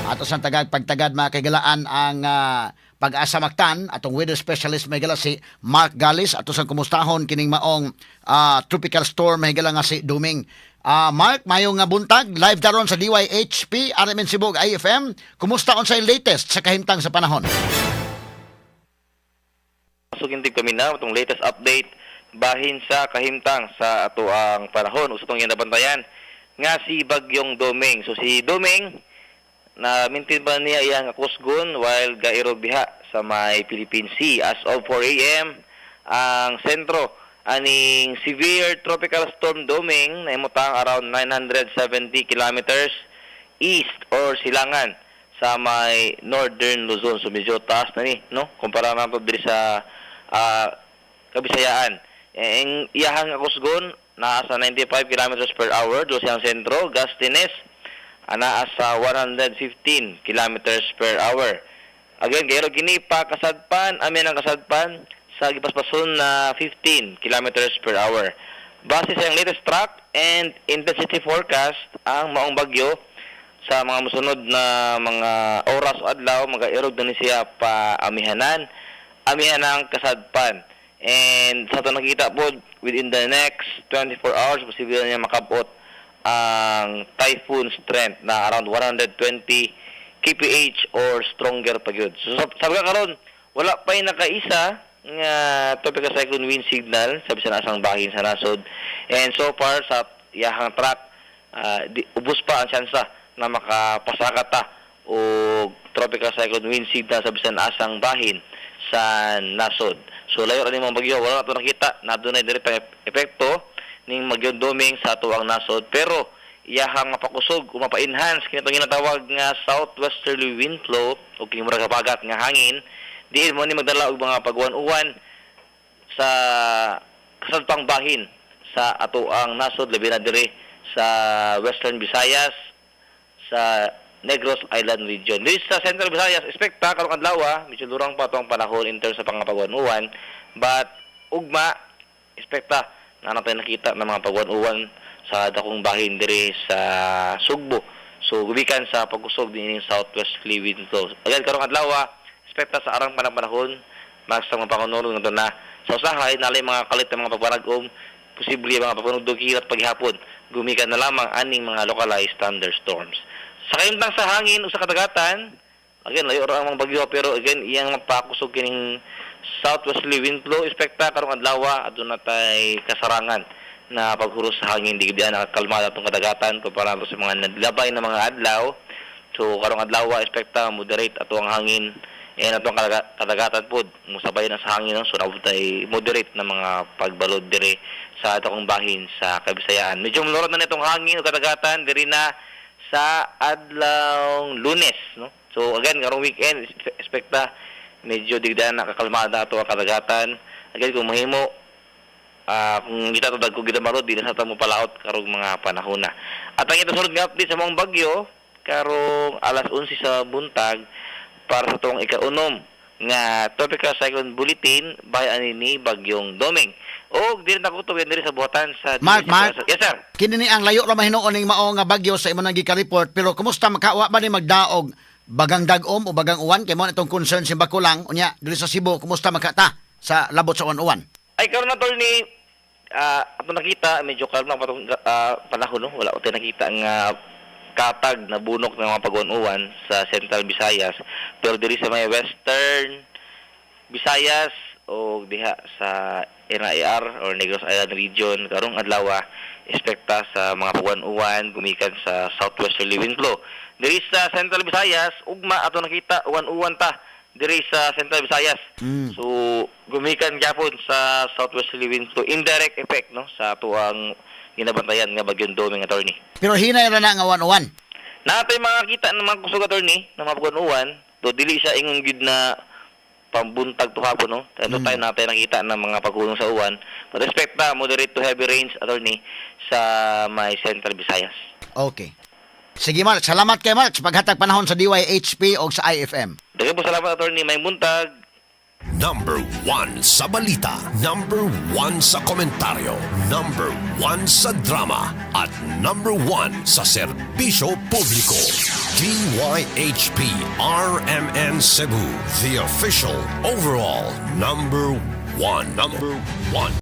Ato sa tagad pagtagad mga kagalaan ang pag-asa maktan atong weather specialist may gala si Mark Galis ato sa kumustahon kining maong tropical storm may gala nga si Duming. Mark, mayong nga buntag live daron sa DYHP RMN Cebu IFM. Kumusta on sa latest sa kahimtang sa panahon? Sugintib kami na itong latest update bahin sa kahimtang sa ato ang panahon. Usa tong nabantayan nga si Bagyong Doming. So si Doming na maintain ba niya iyang kusgon while gairog diha sa may Philippine Sea. As of 4 a.m. ang sentro aning severe tropical storm Doming na imutang around 970 kilometers east or silangan sa may northern Luzon. So medyo taas na ni, no? Kumpara nato diri sa Kabisayaan. Ang iyahang kusgon naa sa 95 kilometers per hour do siyang sentro. Gastines naa sa 115 kilometers per hour. Again, gayro kini pa kasadpan, amin ang kasadpan sa gipaspason na 15 kilometers per hour. Base sa iyang latest track and intensity forecast, ang maong bagyo sa mga musunod na mga oras o adlaw, magairog na ni siya pa amihanan ang kasadpan. And sa ito nakita po, within the next 24 hours, posible niya makabot ang typhoon strength na around 120 kph or stronger pa yun. So sabi ka karon, wala pa yung nakaisa nga tropical cyclone wind signal sabi sa nasang bahin sa nasod. And so far sa iyahang track, ubos pa ang tsansa na makapasakata o tropical cyclone wind signal sabi sa nasang bahin sa nasod. So layo ra ni mga bagyo, wala na ito nakita na doon ay direktang epekto ning Bagyong Doming sa ato ang nasod, pero iyahang mapakusog o mapa-enhance kini itong ginatawag nga southwesterly wind flow o kini murag kabagat nga hangin, diin mo ni magdala og mga pagwan-uwan sa kasadpang bahin sa ato ang nasod, labi na diri sa Western Visayas, sa Negros Island region. Diri sa Central Visayas, expecta karong adlaw, medyo durang pa itong panahon in terms sa pangapagwan-uwan, but ugma expecta na natin nakita ng mga pagwan-uwan sa dakong bahin diri sa Sugbo. So gubikan sa pagkusog din ng southwesterly wind flow. Agad karong adlaw, expecta sa arang panahon magsang mga pangunulong nga na sa usahay nalay mga kalit ng mga pagbaragom, posible mga papanudog kirat paghapon. Gumikan na lamang aning mga localized thunderstorms. Sa kahimtang sa hangin o sa kadagatan, again layo ra ang mga bagyo pero again iyang mapakusog kining southwesterly wind flow, expecta karong adlaw adto na tay kasarangan na paghuros sa hangin, di gid na kalmada tong kadagatan kumpara sa mga naglabay na mga adlaw. So karong adlaw expecta moderate ato ang hangin and ato ang kadagatan pod musabay na sa hangin, no? So dapat tay moderate na mga pagbalod diri sa atong bahin sa Kabisayaan. Medyo mulorod na nitong hangin o kadagatan diri na sa adlaw Lunes, no? So again karong weekend expecta medyo digdaan nakakalmada ato ang kadagatan. Again kung mahimo kung kita to dagko gid marod di na sa tamo palaot karong mga panahon na. At ang ito sunod nga update sa mong bagyo karong alas 11 sa buntag para sa tuong ikaunom nga tropical cyclone bulletin by ani Bagyong Doming. O diri na ko to diri sa buhatan sa Mark. Yes sir. Kini ni ang layo ra mahinuon ning mao nga bagyo sa imo nang gika-report, pero kumusta makawa ba ni magdaog bagang dagom o bagang uwan kay mo itong concern si Bakulang unya diri sa Cebu, kumusta makata sa labot sa uwan-uwan? Ay karon na tol ni ato nakita medyo kalma pa tong panahon, no? Wala uti nakita nga katag na bunok ng mga pag-uwan sa Central Visayas, pero diri sa may Western Visayas o diha sa NIR or Negros Island region karong adlaw expecta sa mga pag-uwan gumikan sa southwesterly wind flow. Diri sa Central Visayas ugma ato nakita uwan-uwan ta diri sa Central Visayas. So gumikan gyapon sa southwesterly wind flow, indirect effect, no, sa ato ang ginabantayan nga Bagyong Doming, attorney. Pero hinay ra na nga uwan-uwan. Natay mga kita ng mga kusog, attorney, ng mga pag-uwan, do dili siya ingon gid na pambuntag to hapon, no. Ito tayo natin nakita ng mga pagkulong sa uwan. But expecta moderate to heavy rains, attorney, sa may Central Visayas. Okay. Sige Mark, salamat kay Mark sa paghatag panahon sa DYHP o sa IFM. Daghang po salamat, attorney. May buntag. Number 1 sa balita, number 1 sa komentaryo, number 1 sa drama, at number 1 sa serbisyo publiko. DYHP RMN Cebu, the official overall number 1.